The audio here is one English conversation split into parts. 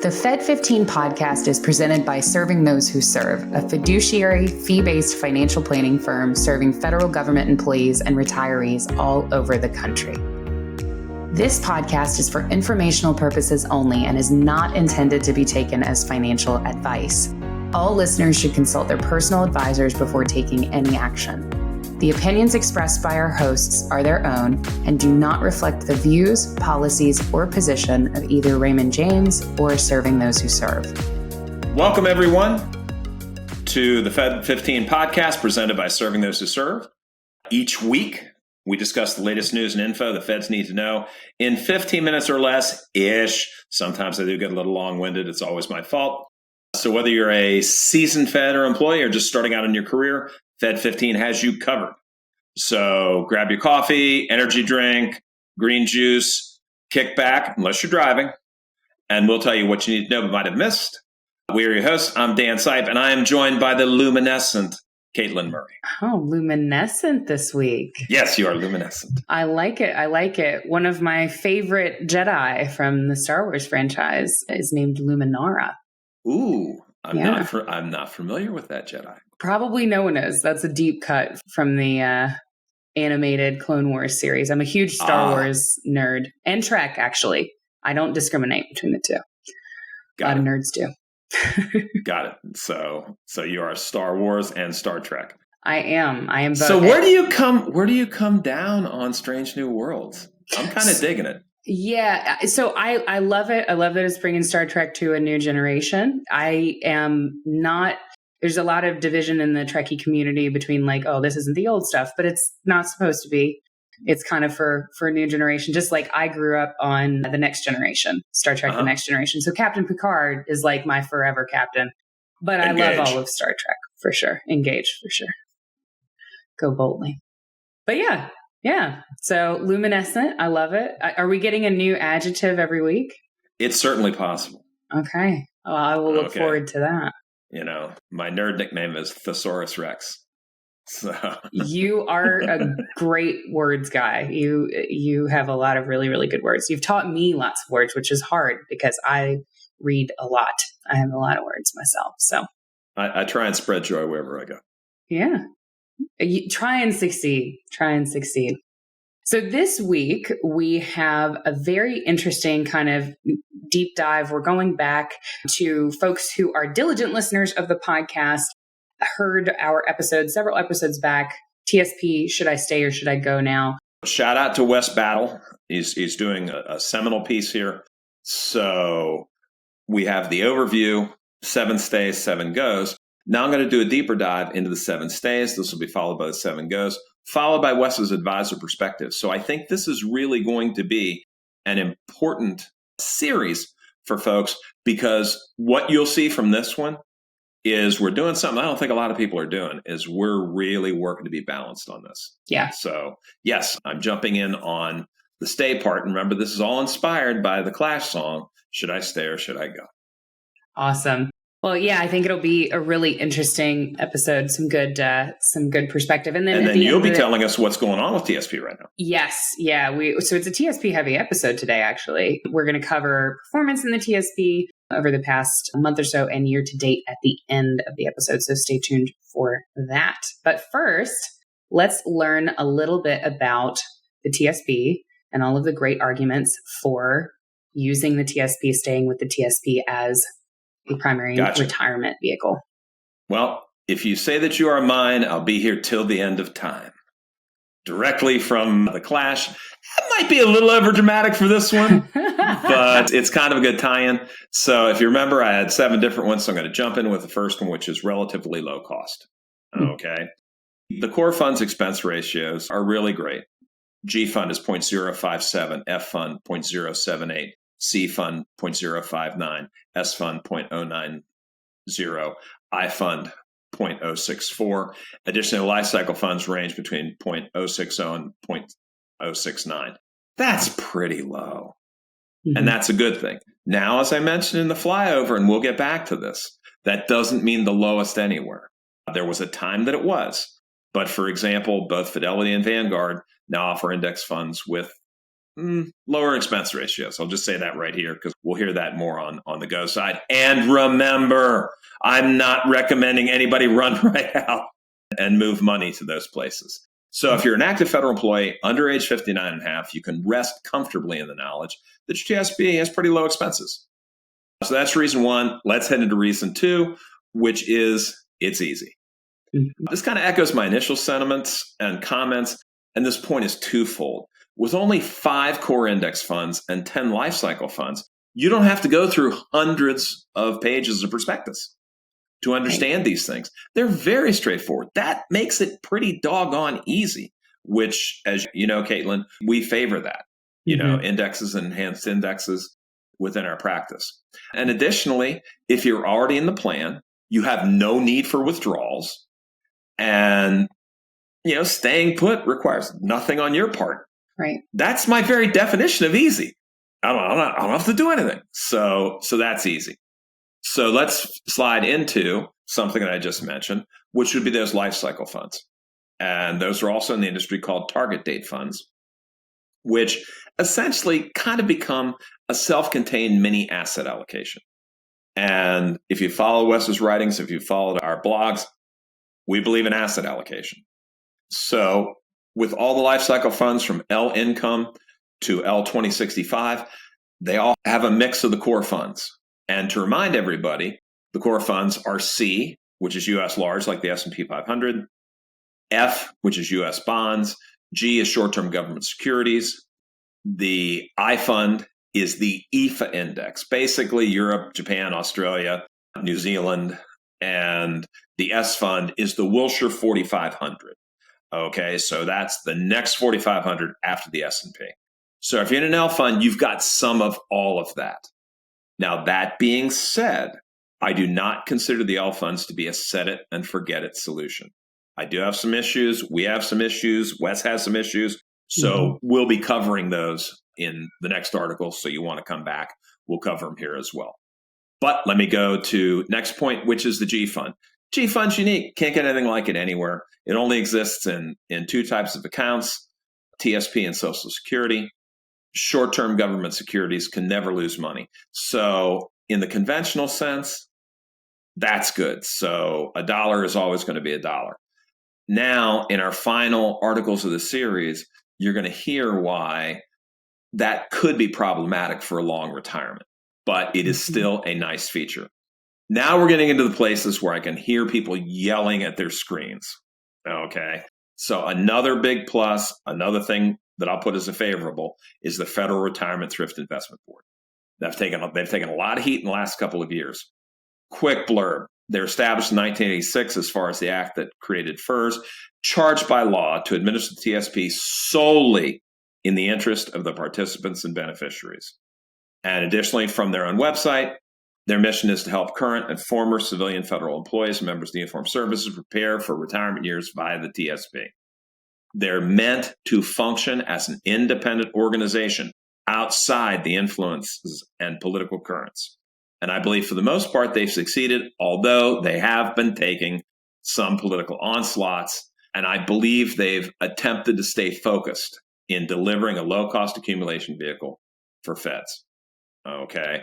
The Fed15 podcast is presented by Serving Those Who Serve, a fiduciary, fee-based financial planning firm serving federal government employees and retirees all over the country. This podcast is for informational purposes only and is not intended to be taken as financial advice. All listeners should consult their personal advisors before taking any action. The opinions expressed by our hosts are their own and do not reflect the views, policies, or position of either Raymond James or Serving Those Who Serve. Welcome, everyone, to the Fed15 podcast presented by Serving Those Who Serve. Each week, we discuss the latest news and info the feds need to know in 15 minutes or less-ish. Sometimes I do get a little long-winded. It's always my fault. So whether you're a seasoned Fed or employee or just starting out in your career, Fed15 has you covered. So grab your coffee, energy drink, green juice, kick back, unless you're driving, and we'll tell you what you need to know but might have missed. We are your hosts. I'm Dan Sipe, and I am joined by the luminescent Katelyn Murray. Oh, luminescent this week. Yes, you are luminescent. I like it. I like it. One of my favorite Jedi from the Star Wars franchise is named Luminara. Ooh, I'm not familiar with that Jedi. Probably no one is. That's a deep cut from the animated Clone Wars series. I'm a huge Star Wars nerd and Trek, actually. I don't discriminate between the two. A lot of nerds do. Got it. So you are Star Wars and Star Trek. I am both. So where do you come down on Strange New Worlds? I'm kind of digging it. Yeah. So I love it. I love that it's bringing Star Trek to a new generation. I am not, there's a lot of division in the Trekkie community between like, oh, this isn't the old stuff, but it's not supposed to be. It's kind of for a new generation, just like I grew up on The Next Generation, Star Trek The Next Generation. So Captain Picard is like my forever captain. But I love all of Star Trek, for sure. Engage, for sure. Go boldly. But yeah. So luminescent, I love it. Are we getting a new adjective every week? It's certainly possible. Okay. Well, I will look forward to that. You know, my nerd nickname is Thesaurus Rex. So you are a great words guy. You have a lot of really, really good words. You've taught me lots of words, which is hard because I read a lot. I have a lot of words myself. So I try and spread joy wherever I go. Yeah. You try and succeed. So this week we have a very interesting kind of deep dive. We're going back to folks who are diligent listeners of the podcast, heard our episodes, several episodes back. TSP, should I stay or should I go now? Shout out to Wes Battle. He's doing a seminal piece here. So we have the overview, 7 stays, 7 goes. Now I'm going to do a deeper dive into the 7 stays. This will be followed by the 7 goes, followed by Wes's advisor perspective. So I think this is really going to be an important series for folks because what you'll see from this one is we're doing something I don't think a lot of people are doing, is we're really working to be balanced on this. Yeah. So yes, I'm jumping in on the stay part. And remember, this is all inspired by the Clash song, Should I Stay or Should I Go? Awesome. Well, yeah, I think it'll be a really interesting episode, some good perspective. And then you'll be telling us what's going on with TSP right now. Yes. Yeah. So it's a TSP heavy episode today, actually. We're going to cover performance in the TSP over the past month or so and year to date at the end of the episode. So stay tuned for that. But first, let's learn a little bit about the TSP and all of the great arguments for using the TSP, staying with the TSP as a primary retirement vehicle. Well, if you say that you are mine, I'll be here till the end of time. Directly from the Clash. That might be a little overdramatic for this one, but it's kind of a good tie-in. So if you remember, I had 7 different ones. So I'm going to jump in with the first one, which is relatively low cost. Okay. The core funds expense ratios are really great. G fund is 0.057, F fund 0.078, C fund 0.059, S fund 0.090, I fund 0.064. Additionally, life cycle funds range between 0.060 and 0.069. That's pretty low. Mm-hmm. And that's a good thing. Now, as I mentioned in the flyover, and we'll get back to this, that doesn't mean the lowest anywhere. There was a time that it was. But for example, both Fidelity and Vanguard now offer index funds with lower expense ratios. I'll just say that right here because we'll hear that more on the go side. And remember, I'm not recommending anybody run right out and move money to those places. So if you're an active federal employee under age 59 and a half, you can rest comfortably in the knowledge that your TSP has pretty low expenses. So that's reason one. Let's head into reason two, which is it's easy. This kind of echoes my initial sentiments and comments, and this point is twofold. With only 5 core index funds and 10 life cycle funds, you don't have to go through hundreds of pages of prospectus to understand these things. They're very straightforward. That makes it pretty doggone easy, which, as you know, Katelyn, we favor that, indexes and enhanced indexes within our practice. And additionally, if you're already in the plan, you have no need for withdrawals. And, staying put requires nothing on your part. Right. That's my very definition of easy. I don't have to do anything. So that's easy. So let's slide into something that I just mentioned, which would be those life cycle funds. And those are also in the industry called target date funds, which essentially kind of become a self-contained mini asset allocation. And if you follow Wes's writings, if you followed our blogs, we believe in asset allocation. So with all the life cycle funds from L Income to L 2065, they all have a mix of the core funds. And to remind everybody, the core funds are C, which is U.S. large, like the S&P 500, F, which is U.S. bonds, G is short-term government securities. The I fund is the EFA index, basically Europe, Japan, Australia, New Zealand, and the S fund is the Wilshire 4500. Okay, so that's the next 4500 after the S&P. So if you're in an L fund, you've got some of all of that. Now, that being said, I do not consider the L funds to be a set it and forget it solution. I do have some issues. We have some issues. Wes has some issues. So we'll be covering those in the next article. So you want to come back, we'll cover them here as well. But let me go to next point, which is the G fund. G fund's unique. Can't get anything like it anywhere. It only exists in 2 types of accounts, TSP and Social Security. Short-term government securities can never lose money. So in the conventional sense, that's good. So $1 is always going to be $1. Now, in our final articles of the series, you're going to hear why that could be problematic for a long retirement, but it is still a nice feature. Now we're getting into the places where I can hear people yelling at their screens. Okay. So another big plus, another thing that I'll put as a favorable is the Federal Retirement Thrift Investment Board. They've taken a lot of heat in the last couple of years. Quick blurb. They're established in 1986 as far as the act that created FERS, charged by law to administer the TSP solely in the interest of the participants and beneficiaries. And additionally, from their own website, their mission is to help current and former civilian federal employees and members of the uniformed services prepare for retirement years via the TSP. They're meant to function as an independent organization outside the influences and political currents. And I believe for the most part, they've succeeded, although they have been taking some political onslaughts. And I believe they've attempted to stay focused in delivering a low-cost accumulation vehicle for feds. Okay.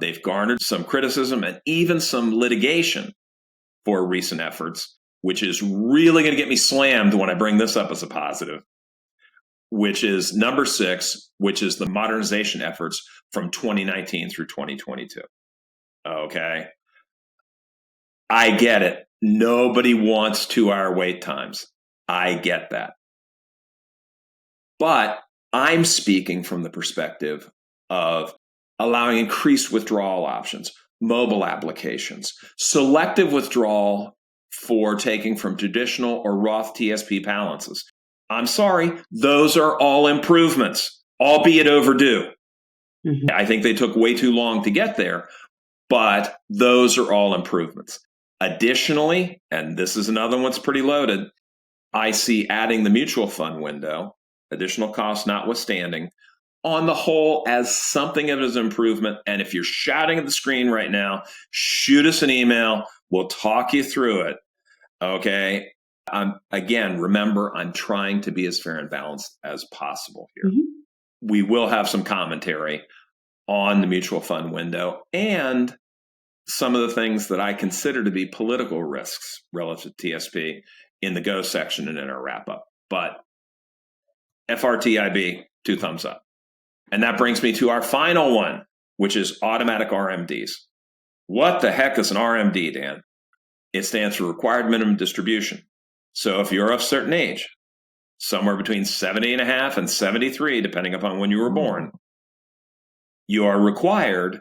They've garnered some criticism and even some litigation for recent efforts, which is really going to get me slammed when I bring this up as a positive, which is number 6, which is the modernization efforts from 2019 through 2022. Okay. I get it. Nobody wants 2-hour wait times. I get that. But I'm speaking from the perspective of allowing increased withdrawal options, mobile applications, selective withdrawal for taking from traditional or Roth TSP balances. I'm sorry, those are all improvements, albeit overdue. I think they took way too long to get there, but those are all improvements. Additionally, and this is another one that's pretty loaded, I see adding the mutual fund window, additional costs notwithstanding, on the whole as something of an improvement. And if you're shouting at the screen right now, shoot us an email. We'll talk you through it. Okay. Again, remember, I'm trying to be as fair and balanced as possible here. we will have some commentary on the mutual fund window and some of the things that I consider to be political risks relative to TSP in the go section and in our wrap up. But FRTIB, 2 thumbs up. And that brings me to our final one, which is automatic RMDs. What the heck is an RMD, Dan? It stands for required minimum distribution. So if you're of a certain age, somewhere between 70 and a half and 73, depending upon when you were born, you are required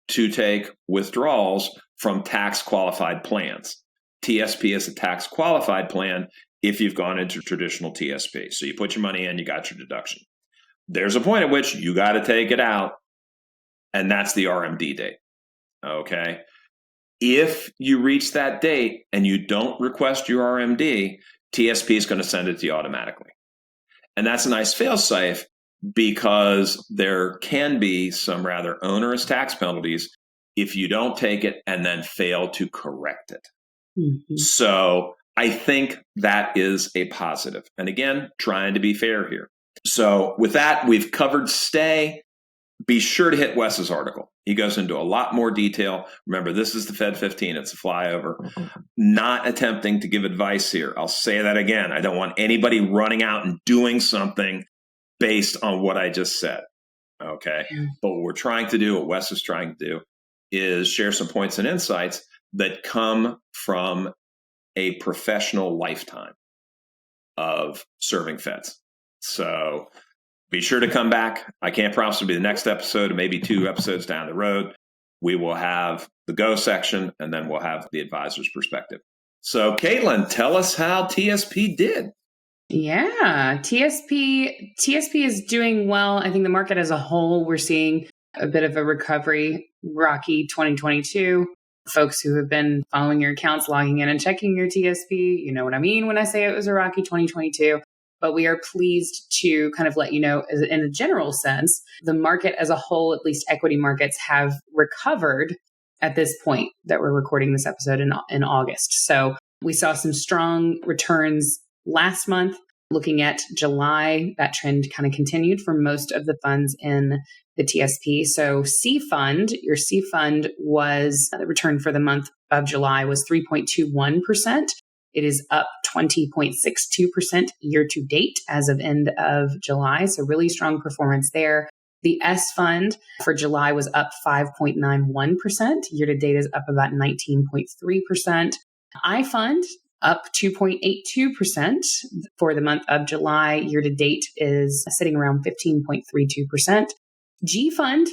to take withdrawals from tax qualified plans. TSP is a tax qualified plan if you've gone into traditional TSP. So you put your money in, you got your deduction. There's a point at which you got to take it out, and that's the RMD date. Okay. If you reach that date and you don't request your RMD, TSP is going to send it to you automatically. And that's a nice fail-safe because there can be some rather onerous tax penalties if you don't take it and then fail to correct it. Mm-hmm. So I think that is a positive. And again, trying to be fair here. So with that, we've covered stay. Be sure to hit Wes's article. He goes into a lot more detail. Remember, this is the Fed15. It's a flyover. Not attempting to give advice here. I'll say that again. I don't want anybody running out and doing something based on what I just said. Okay. But what we're trying to do, what Wes is trying to do, is share some points and insights that come from a professional lifetime of serving feds. So be sure to come back. I can't promise to be the next episode, maybe 2 episodes down the road. We will have the go section, and then we'll have the advisor's perspective. So, Katelyn, tell us how TSP did. Yeah, TSP is doing well. I think the market as a whole, we're seeing a bit of a recovery, rocky 2022. Folks who have been following your accounts, logging in and checking your TSP, you know what I mean when I say it was a rocky 2022. But we are pleased to kind of let you know, in a general sense, the market as a whole, at least equity markets, have recovered at this point that we're recording this episode in August. So we saw some strong returns last month. Looking at July, that trend kind of continued for most of the funds in the TSP. So your C fund was, the return for the month of July was 3.21%. It is up 20.62% year to date as of end of July. So really strong performance there. The S fund for July was up 5.91%. Year to date is up about 19.3%. I fund up 2.82% for the month of July. Year to date is sitting around 15.32%. G fund,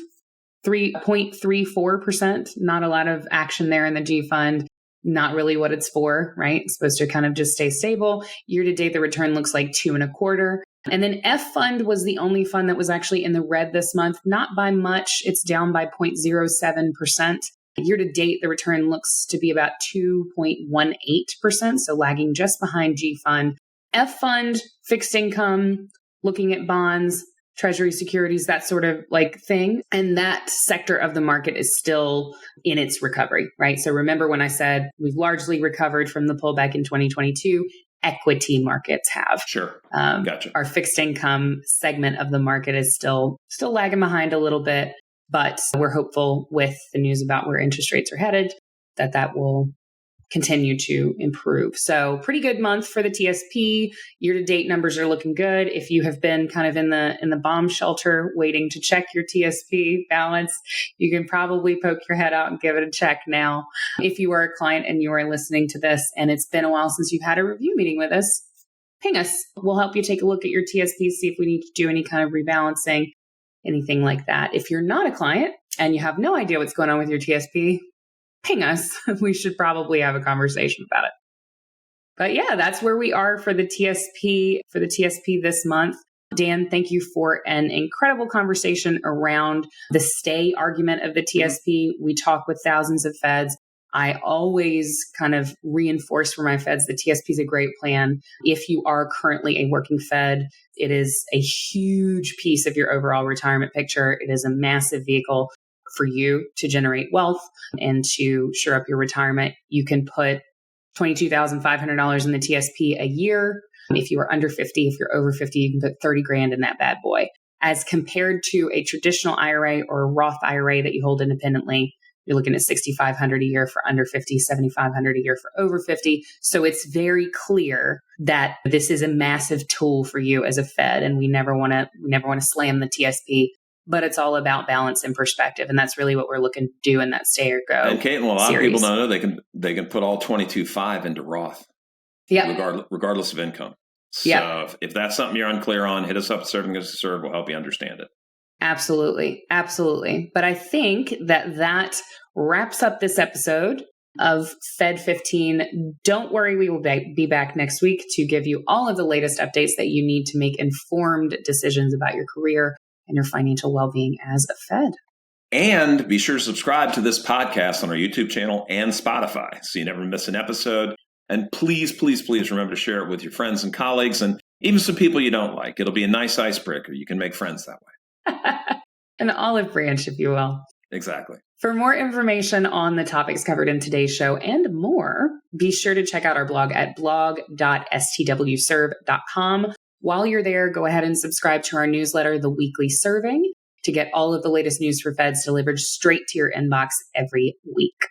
3.34%. Not a lot of action there in the G fund. Not really what it's for, right? It's supposed to kind of just stay stable. Year to date, the return looks like 2.25%. And then F fund was the only fund that was actually in the red this month, not by much. It's down by 0.07%. Year to date, the return looks to be about 2.18%, so lagging just behind G fund. F fund, fixed income, looking at bonds, treasury securities, that sort of like thing. And that sector of the market is still in its recovery, right? So remember when I said we've largely recovered from the pullback in 2022, equity markets have. Sure. Gotcha. Our fixed income segment of the market is still lagging behind a little bit, but we're hopeful with the news about where interest rates are headed that will continue to improve. So pretty good month for the TSP. Year-to-date numbers are looking good. If you have been kind of in the bomb shelter waiting to check your TSP balance, you can probably poke your head out and give it a check now. If you are a client and you are listening to this and it's been a while since you've had a review meeting with us, ping us. We'll help you take a look at your TSP, see if we need to do any kind of rebalancing, anything like that. If you're not a client and you have no idea what's going on with your TSP, ping us. We should probably have a conversation about it. But yeah, that's where we are for the TSP this month. Dan, thank you for an incredible conversation around the stay argument of the TSP. We talk with thousands of feds. I always kind of reinforce for my feds, the TSP is a great plan. If you are currently a working fed, it is a huge piece of your overall retirement picture. It is a massive vehicle for you to generate wealth and to shore up your retirement. You can put $22,500 in the TSP a year. If you are under 50, if you're over 50, you can put $30,000 in that bad boy. as compared to a traditional IRA or a Roth IRA that you hold independently. You're looking at $6,500 a year for under 50, $7,500 a year for over 50. So it's very clear that this is a massive tool for you as a Fed, and we never want to slam the TSP. But it's all about balance and perspective, and that's really what we're looking to do in that Stay or Go. And Katelyn, a lot series. of people don't know they can put all 22.5 into Roth, regardless of income. So if that's something you're unclear on, hit us up at Serving as a Serve. We'll help you understand it. Absolutely. But I think that wraps up this episode of Fed15. Don't worry, we will be back next week to give you all of the latest updates that you need to make informed decisions about your career and your financial well-being as a Fed. And be sure to subscribe to this podcast on our YouTube channel and Spotify so you never miss an episode. And please, please, please remember to share it with your friends and colleagues and even some people you don't like. It'll be a nice icebreaker. You can make friends that way. An olive branch, if you will. Exactly. For more information on the topics covered in today's show and more, be sure to check out our blog at blog.stwserve.com. While you're there, go ahead and subscribe to our newsletter, The Weekly Serving, to get all of the latest news for Feds delivered straight to your inbox every week.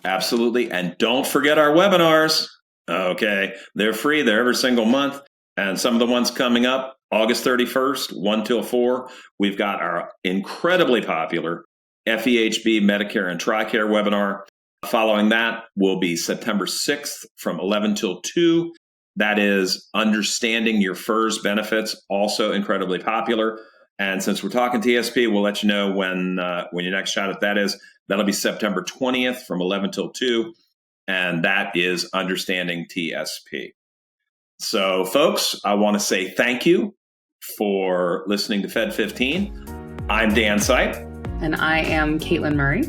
Absolutely. And don't forget our webinars. Okay. They're free. They're every single month. And some of the ones coming up, August 31st, 1 till 4, we've got our incredibly popular FEHB Medicare and TRICARE webinar. Following that will be September 6th from 11 till 2. That is Understanding Your FERS Benefits, also incredibly popular. And since we're talking TSP, we'll let you know when your next shot at that is. That'll be September 20th from 11 till 2. And that is Understanding TSP. So, folks, I want to say thank you for listening to Fed15. I'm Dan Sipe. And I am Katelyn Murray.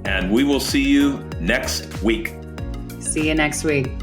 And we will see you next week. See you next week.